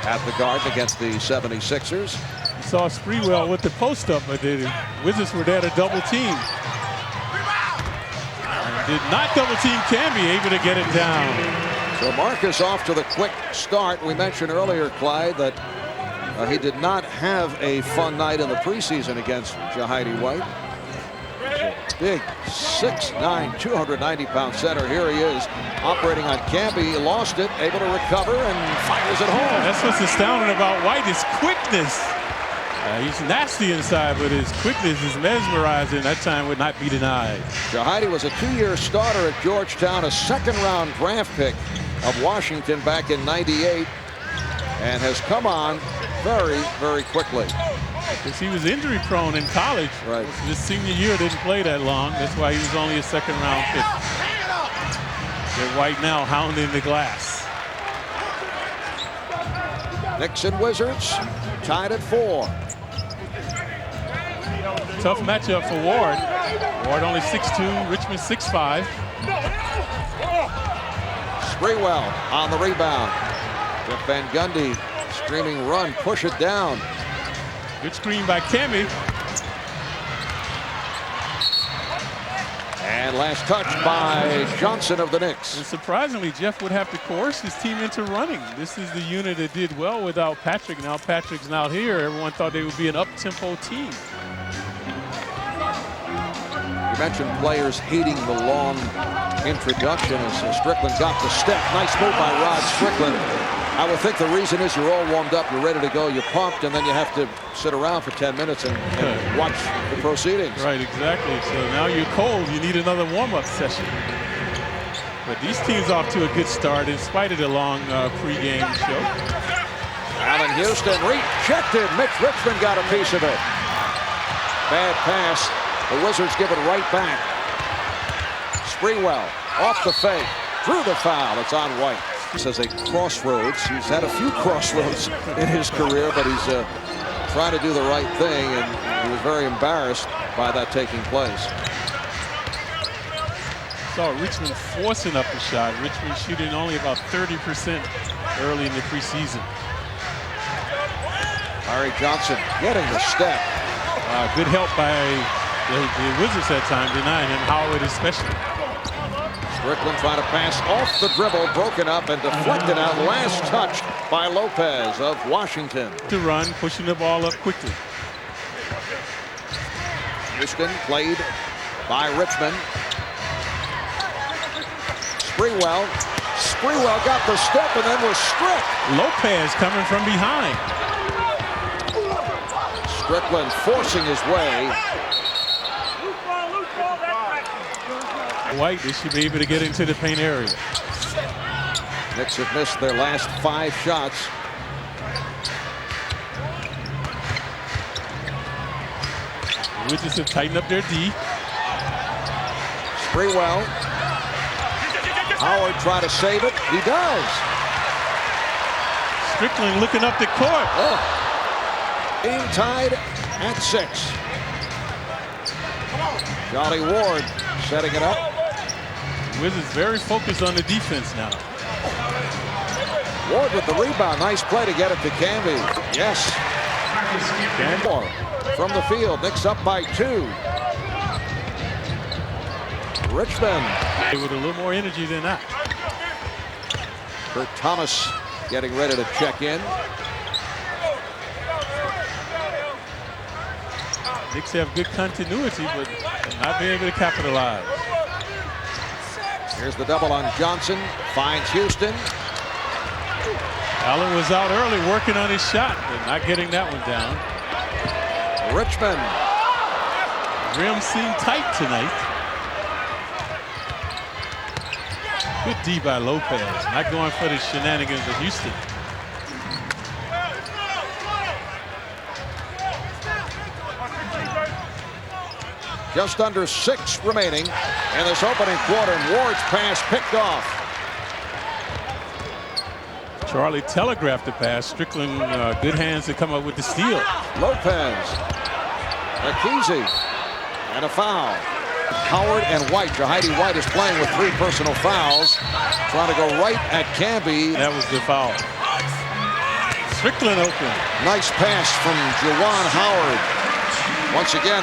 at the Garden against the 76ers. Saw Sprewell with the post up, but the Wizards were there to double team. And did not double team Camby, able to get it down. So Marcus off to the quick start. We mentioned earlier, Clyde, that he did not have a fun night in the preseason against Jahidi White. Big 6'9", 290-pound center. Here he is operating on Camby. He lost it, able to recover and fires it home. Yeah, that's what's astounding about White, his quickness. He's nasty inside, but his quickness is mesmerizing. That time would not be denied. Jahidi was a 2-year starter at Georgetown, a second-round draft pick of Washington back in '98, and has come on very, very quickly. Because he was injury prone in college. Right. His senior year didn't play that long. That's why he was only a second-round pick. They're White now hounding the glass. Knicks and Wizards tied at 4. Tough matchup for Ward. Ward only 6'2", Richmond 6'5". Sprewell on the rebound. Jeff Van Gundy streaming run, push it down. Good screen by Camby. And last touch by Johnson of the Knicks. And surprisingly, Jeff would have to coerce his team into running. This is the unit that did well without Patrick. Now Patrick's not here. Everyone thought they would be an up-tempo team. You mentioned players hating the long introduction as Strickland got the step. Nice move by Rod Strickland. I would think the reason is you're all warmed up, you're ready to go, you're pumped, and then you have to sit around for 10 minutes and watch the proceedings. Right, exactly. So now you're cold. You need another warm-up session. But these teams off to a good start in spite of the long pregame show. Allen Houston rejected. Mitch Richmond got a piece of it. Bad pass. The Wizards give it right back. Sprewell off the fake. Through the foul. It's on White. This is a crossroads. He's had a few crossroads in his career, but he's trying to do the right thing, and he was very embarrassed by that taking place. Saw Richmond forcing up the shot. Richmond shooting only about 30% early in the preseason. Larry Johnson getting the step. Good help by the Wizards that time, denying him, Howard especially. Strickland trying to pass off the dribble, broken up and deflected out. Last touch by Lopez of Washington. To run, pushing the ball up quickly. Houston played by Richmond. Sprewell got the step and then was stripped. Lopez coming from behind. Strickland forcing his way. White, they should be able to get into the paint area. Knicks have missed their last 5 shots. The Wizards have tightened up their D. Sprewell. Howard trying to save it. He does. Strickland looking up the court. Game tied at 6. Jolly Ward setting it up. Wizards very focused on the defense now. Ward with the rebound. Nice play to get it to Camby. Yes. More from the field. Knicks up by 2. Richmond. With a little more energy than that. Kurt Thomas getting ready to check in. Knicks have good continuity, but not being able to capitalize. Here's the double on Johnson. Finds Houston. Allen was out early working on his shot, but not getting that one down. Richmond. Rim seemed tight tonight. Good D by Lopez. Not going for the shenanigans of Houston. Just under 6 remaining in this opening quarter, and Ward's pass picked off. Charlie telegraphed the pass. Strickland, good hands to come up with the steal. Lopez. Akizi. And a foul. Howard and White. Jahidi White is playing with 3 personal fouls. Trying to go right at Camby. That was the foul. Strickland open. Nice pass from Juwan Howard. Once again,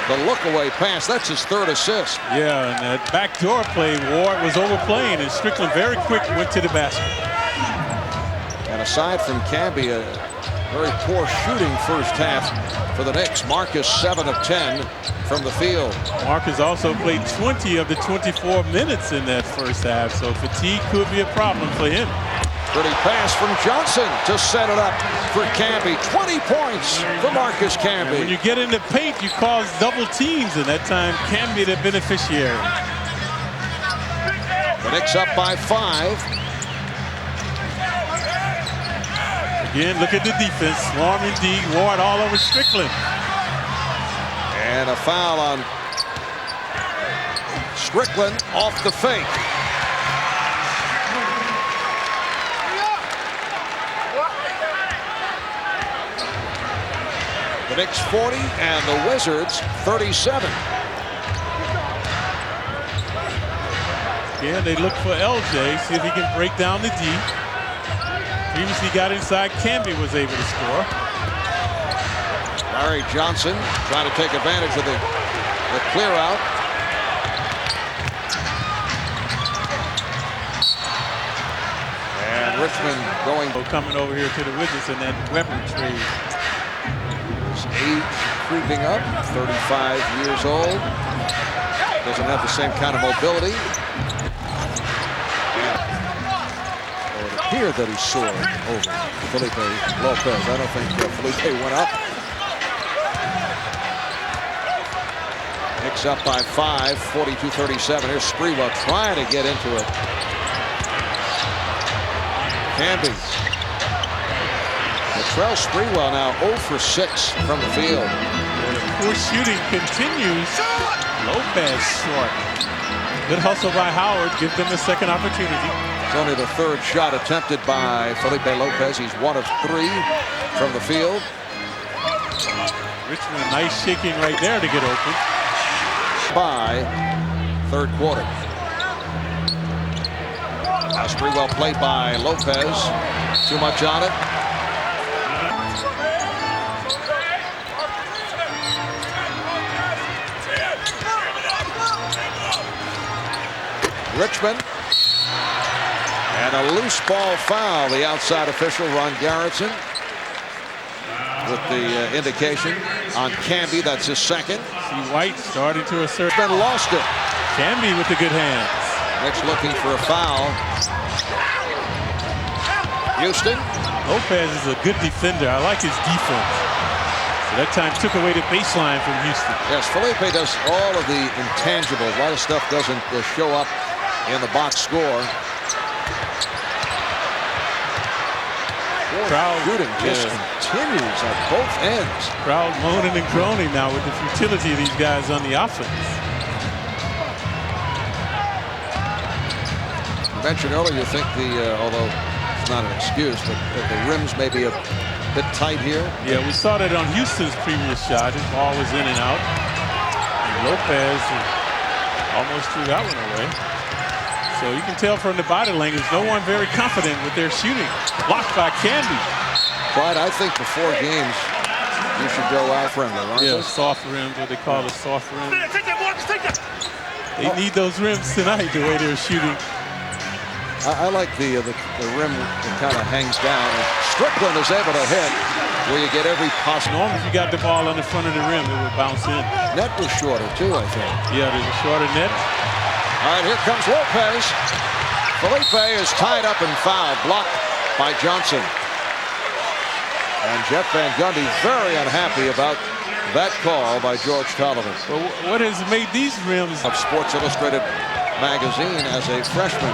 the look-away pass. That's his third assist. Yeah, and that backdoor play, Ward was overplaying, and Strickland very quick went to the basket. And aside from Camby, a very poor shooting first half for the Knicks. Marcus 7 of 10 from the field. Marcus also played 20 of the 24 minutes in that first half, so fatigue could be a problem for him. Pretty pass from Johnson to set it up for Camby. 20 points for Marcus Camby. And when you get in the paint, you cause double teams, and that time Camby the beneficiary. The Knicks up by 5. Again, look at the defense. Swarming D, Ward all over Strickland. And a foul on Strickland off the fake. The Knicks 40 and the Wizards 37. Again, they look for LJ, see if he can break down the D. Previously got inside, Camby was able to score. Larry Johnson trying to take advantage of the clear out. And Richmond coming over here to the Wizards in that Weber trade. His age creeping up, 35 years old. Doesn't have the same kind of mobility. Here that he soared over Felipe Lopez. I don't think Felipe went up. Knicks up by 5, 42-37. Here's Sprewell trying to get into it. Camby. Latrell Sprewell now 0 for 6 from the field. Poor shooting continues. Lopez short. Good hustle by Howard. Give them a second opportunity. It's only the third shot attempted by Felipe Lopez. He's 1 of 3 from the field. Richmond, nice shaking right there to get open. By third quarter. Now Sprewell played by Lopez. Too much on it. Richmond. And a loose ball foul. The outside official, Ron Garrettson, with the indication on Camby. That's his second. See White starting to assert. Then lost it. Camby with the good hands. Next looking for a foul. Houston. Lopez is a good defender. I like his defense. So that time took away the baseline from Houston. Yes, Felipe does all of the intangibles. A lot of stuff doesn't show up in the box score. Crowd shooting just continues at both ends. Crowd moaning and groaning now with the futility of these guys on the offense. You mentioned earlier you think although it's not an excuse, but the rims may be a bit tight here. Yeah, we saw that on Houston's previous shot. His ball was in and out. And Lopez almost threw that one away. So you can tell from the body language, no one very confident with their shooting. Blocked by Camby. But I think before games, you should go out friendly, aren't Yeah, you? soft rims, what they call a soft rim. They need those rims tonight, the way they're shooting. I like the rim that kind of hangs down. Strickland is able to hit where you get every possible. Normally, if you got the ball on the front of the rim, it would bounce in. Net was shorter, too, I think. Yeah, there's a shorter net. All right, here comes Lopez. Felipe is tied up and fouled, blocked by Johnson. And Jeff Van Gundy very unhappy about that call by George Tolliver. Well, what has made these rims? Of Sports Illustrated magazine as a freshman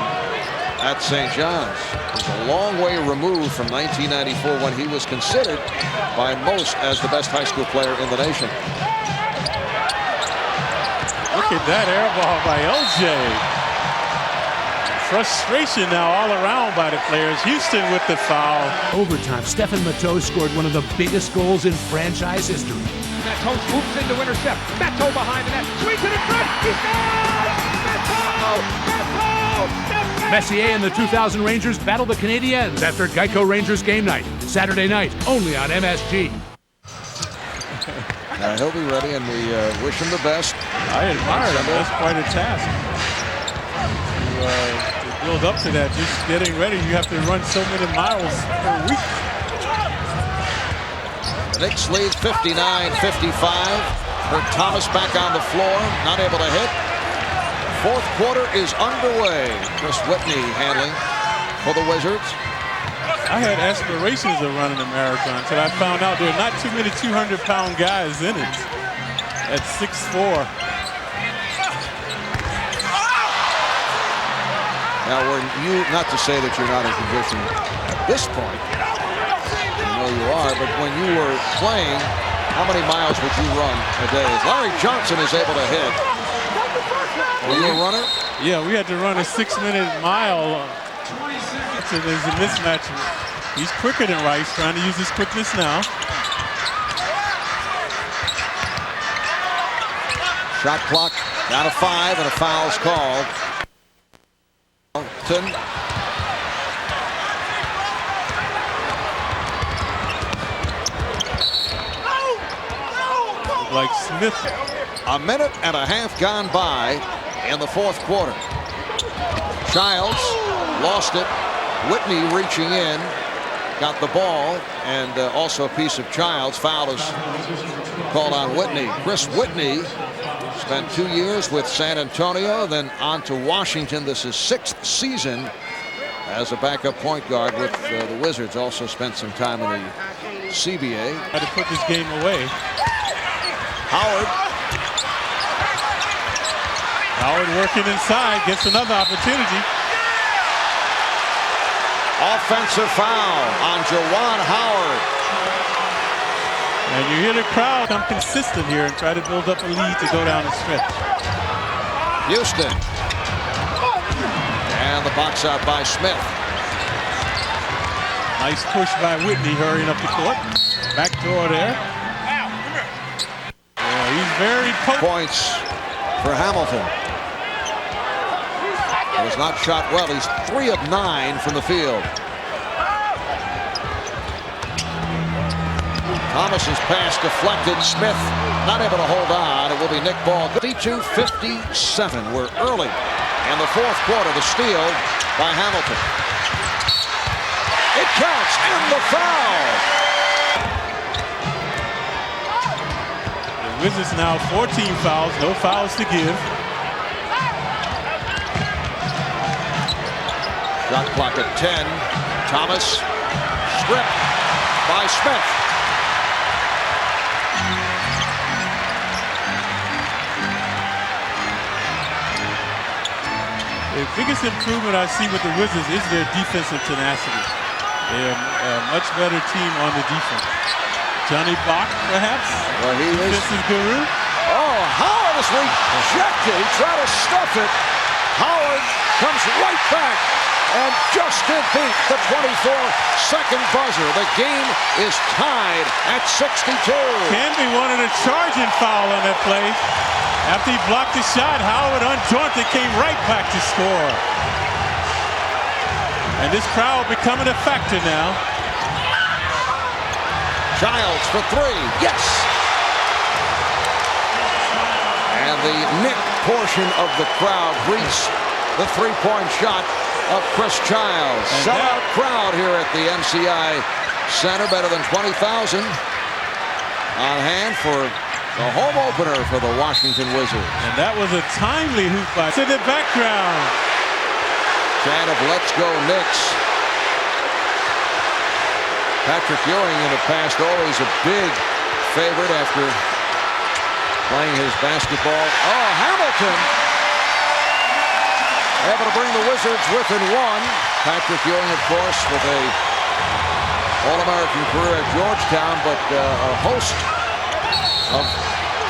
at St. John's. He's a long way removed from 1994 when he was considered by most as the best high school player in the nation. Look at that air ball by LJ. Frustration now all around by the players. Houston with the foul. Overtime, Stephen Matteau scored one of the biggest goals in franchise history. Matteau swoops in to intercept. Matteau behind the net. Swings it in front. He scores! Matteau! Matteau! Messier and the 2000 Rangers battle the Canadiens after Geico Rangers game night. Saturday night, only on MSG. He'll be ready, and we wish him the best. I admire him. That's quite a task. To build up to that, just getting ready, you have to run so many miles per week. The Knicks lead 59-55. Kurt Thomas back on the floor, not able to hit. Fourth quarter is underway. Chris Whitney handling for the Wizards. I had aspirations of running a marathon until I found out there are not too many 200-pound guys in it at 6'4". Now, not to say that you're not in condition at this point. You know you are, but when you were playing, how many miles would you run a day? Larry Johnson is able to hit. Were you a runner? Yeah, we had to run a 6-minute mile. So there's a mismatch. He's quicker than Rice, trying to use his quickness now. Shot clock down to 5, and a foul's called. Like Smith. A minute and a half gone by in the fourth quarter. Childs lost it. Whitney reaching in, got the ball, and also a piece of Childs. Foul is called on Whitney. Chris Whitney spent 2 years with San Antonio, then on to Washington. This is 6th season as a backup point guard with the Wizards. Also spent some time in the CBA. Had to put this game away. Howard working inside, gets another opportunity. Offensive foul on Juwan Howard. And you hear the crowd come consistent here and try to build up a lead to go down the stretch. Houston. And the box out by Smith. Nice push by Whitney, hurrying up the court. Back door there. Yeah, he's very points for Hamilton. It was not shot well. He's 3 of 9 from the field. Thomas's pass deflected. Smith not able to hold on. It will be Nick Ball. 52-57. We're early in the fourth quarter. The steal by Hamilton. It counts, and the foul. The Wizards now 14 fouls. No fouls to give. Shot clock at 10. Thomas stripped by Smith. The biggest improvement I see with the Wizards is their defensive tenacity. They're a much better team on the defense. Johnny Bach, perhaps? Well, he is. Defensive guru. Oh, Howard is rejected. He tried to stuff it. Howard comes right back and just did beat the 24-second buzzer. The game is tied at 62. Canby wanted a charging foul on that play. After he blocked the shot, Howard, undaunted, came right back to score. And this crowd becoming a factor now. Childs for 3. Yes! And the Knick portion of the crowd greets the three-point shot of Chris Childs. Sellout crowd here at the MCI Center. Better than 20,000 on hand for the home opener for the Washington Wizards. And that was a timely hoop by to the background. Chant of "Let's Go Knicks." Patrick Ewing in the past always a big favorite after playing his basketball. Oh, Hamilton able to bring the Wizards within 1. Patrick Ewing, of course, with a All-American career at Georgetown, but a host of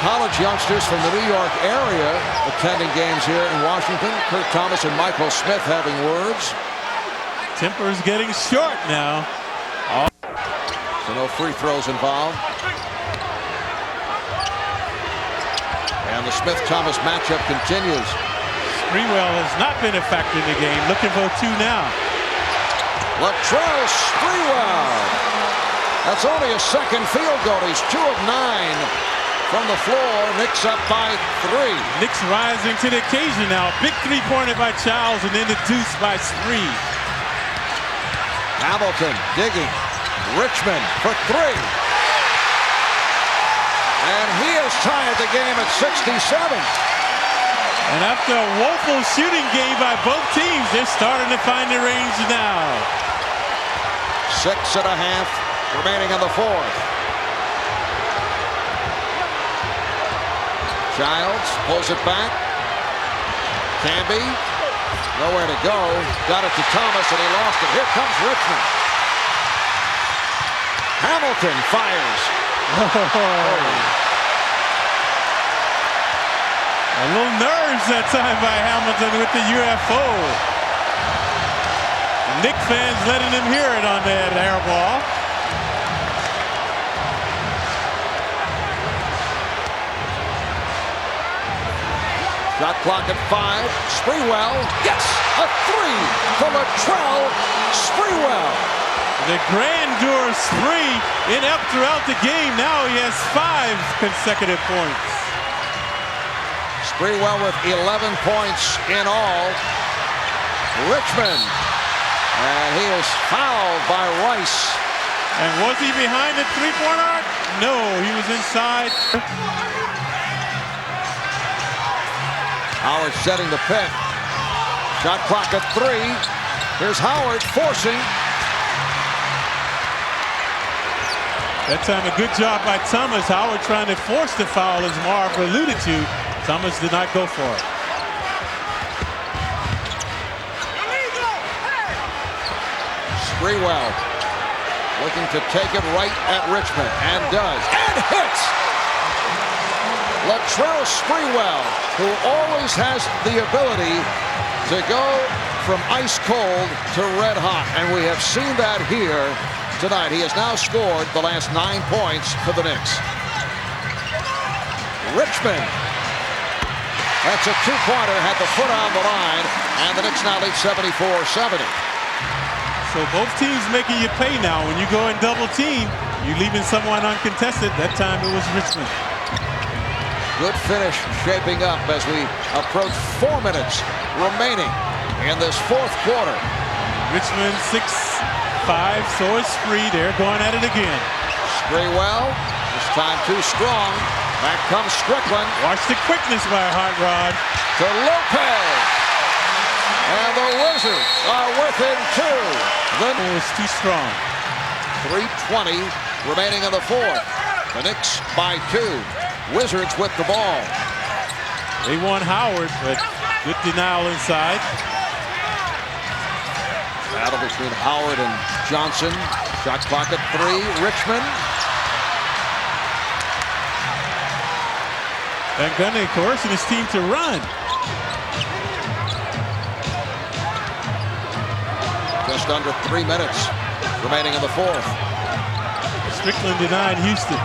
college youngsters from the New York area attending games here in Washington. Kurt Thomas and Michael Smith having words. Temper's getting short now. So no free throws involved. And the Smith-Thomas matchup continues. Sprewell has not been a factor in the game. Looking for 2 now. Latrell Sprewell. That's only a second field goal. He's 2 of 9 from the floor. Knicks up by 3. Knicks rising to the occasion now. Big three-pointer by Childs and then the deuce by Spree. Hamilton digging. Richmond for 3. And he has tied the game at 67. And after a woeful shooting game by both teams, they're starting to find the range now. 6.5 remaining in the 4th. Childs pulls it back. Camby, nowhere to go. Got it to Thomas and he lost it. Here comes Richmond. Hamilton fires. A little nerves that time by Hamilton with the UFO. Knicks fans letting him hear it on that air ball. Shot clock at 5. Sprewell, yes, a 3 for Latrell Sprewell. The grandeur Spree inept throughout the game. Now he has 5 consecutive points. Sprewell with 11 points in all. Richmond, and he is fouled by Rice. And was he behind the three-point arc? No, he was inside. Howard setting the pick. Shot clock at 3. Here's Howard forcing. That time a good job by Thomas. Howard trying to force the foul, as Marv alluded to. Thomas did not go for it. Sprewell looking to take it right at Richmond, and does, and hits! Latrell Sprewell, who always has the ability to go from ice cold to red hot, and we have seen that here tonight. He has now scored the last 9 points for the Knicks. Richmond, that's a 2-pointer, had the foot on the line, and the Knicks now lead 74-70. So both teams making you pay now. When you go in double team, you're leaving someone uncontested. That time it was Richmond. Good finish shaping up as we approach 4 minutes remaining in this 4th quarter. Richmond 6-5, so is Spree. They're going at it again. Sprewell, this time too strong. Back comes Strickland. Watch the quickness by Hot Rod. To Lopez. And the Wizards are within 2. It was too strong. 3:20 remaining in the 4th. The Knicks by 2. Wizards with the ball. They want Howard, but good denial inside. Battle between Howard and Johnson. Shot clock at 3. Richmond. Van Gundy coercing his team to run. Just under 3 minutes remaining in the 4th. Strickland denied Houston.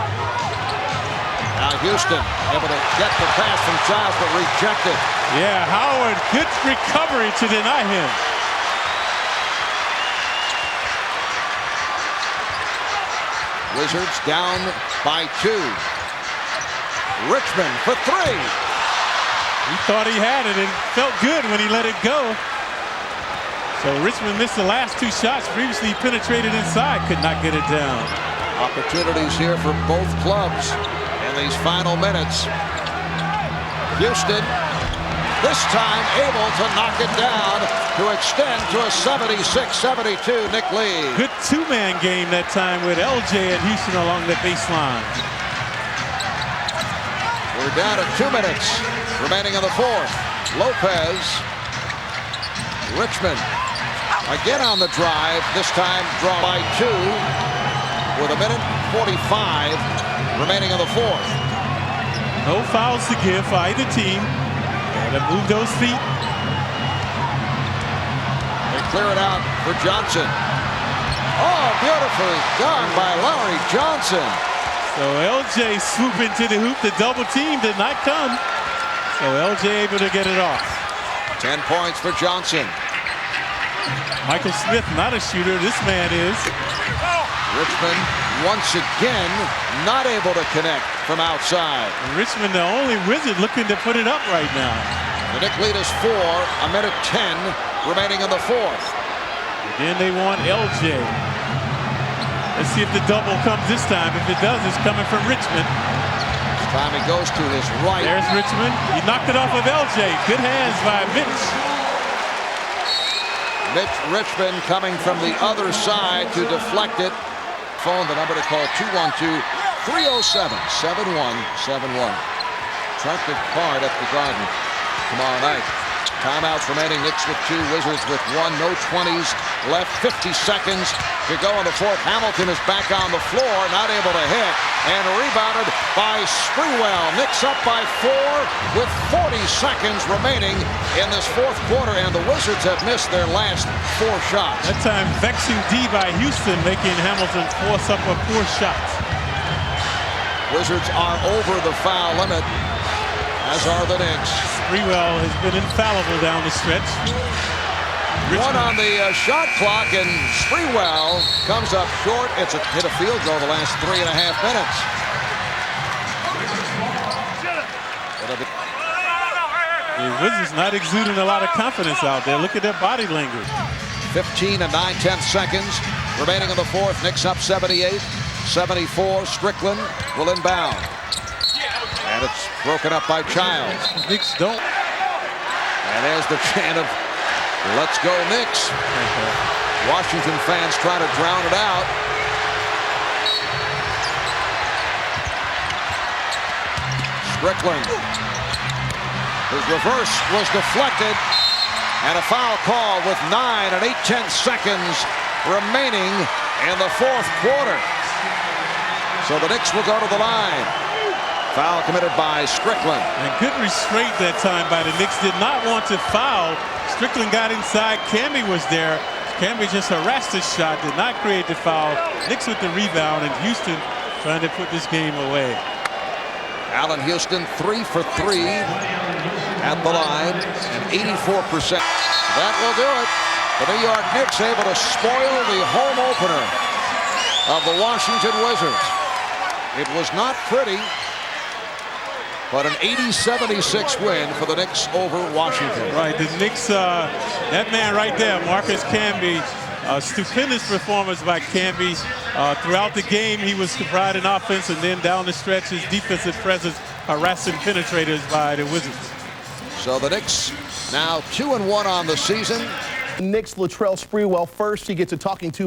Now Houston able to get the pass from Childs, but rejected. Yeah, Howard, good recovery to deny him. Wizards down by 2. Richmond for 3. He thought he had it and felt good when he let it go. So Richmond missed the last 2 shots. Previously he penetrated inside, could not get it down. Opportunities here for both clubs in these final minutes. Houston, this time able to knock it down to extend to a 76-72 Knick lead. Good 2-man game that time with LJ and Houston along the baseline. We're down to 2 minutes remaining in the 4th. Lopez, Richmond again on the drive, this time drawn by 2 with 1:45 remaining in the 4th. No fouls to give for either team. Gotta move those feet. They clear it out for Johnson. Oh, beautifully done by Larry Johnson. So LJ swoop into the hoop. The double team did not come. So LJ able to get it off. 10 points for Johnson. Michael Smith, not a shooter. This man is. Richmond once again not able to connect from outside. Richmond, the only Wizard looking to put it up right now. The Knick lead is 4, a minute 10 remaining in the fourth. Again, they want LJ. Let's see if the double comes this time. If it does, it's coming from Richmond. This time he goes to his right. There's Richmond. He knocked it off of LJ. Good hands by Mitch. Mitch Richmond coming from the other side to deflect it. Phone the number to call 212-307-7171. Attractive card at the Garden tomorrow night. Timeouts remaining. Knicks with 2, Wizards with 1. No 20s left. 50 seconds to go in the fourth. Hamilton is back on the floor, not able to hit, and rebounded by Sprewell. Knicks up by 4 with 40 seconds remaining in this fourth quarter, and the Wizards have missed their last 4 shots. That time, vexing D by Houston, making Hamilton force up a 4 shots. Wizards are over the foul limit, as are the Knicks. Sprewell has been infallible down the stretch. One on the shot clock, and Sprewell comes up short. It's hit a field goal the last 3.5 minutes. The Wizards not exuding a lot of confidence out there. Look at their body language. 15 and 9/10 seconds remaining in the fourth. Knicks up 78-74. Strickland will inbound. And it's broken up by Childs. Knicks don't. And there's the chant of "Let's go Knicks." Washington fans try to drown it out. Strickland. His reverse was deflected. And a foul call with 9 and 8/10 seconds remaining in the fourth quarter. So the Knicks will go to the line. Foul committed by Strickland. And good restraint that time by the Knicks. Did not want to foul. Strickland got inside. Camby was there. Camby just harassed his shot. Did not create the foul. Knicks with the rebound, and Houston trying to put this game away. Allen Houston 3 for 3 at the line, and 84%. That will do it. The New York Knicks able to spoil the home opener of the Washington Wizards. It was not pretty, but an 80-76 win for the Knicks over Washington. Right, the Knicks, that man right there, Marcus Camby, stupendous performance by Camby. Throughout the game, he was providing offense, and then down the stretch, his defensive presence harassing penetrators by the Wizards. So the Knicks now 2-1 on the season. Knicks Latrell Sprewell first. He gets a talking to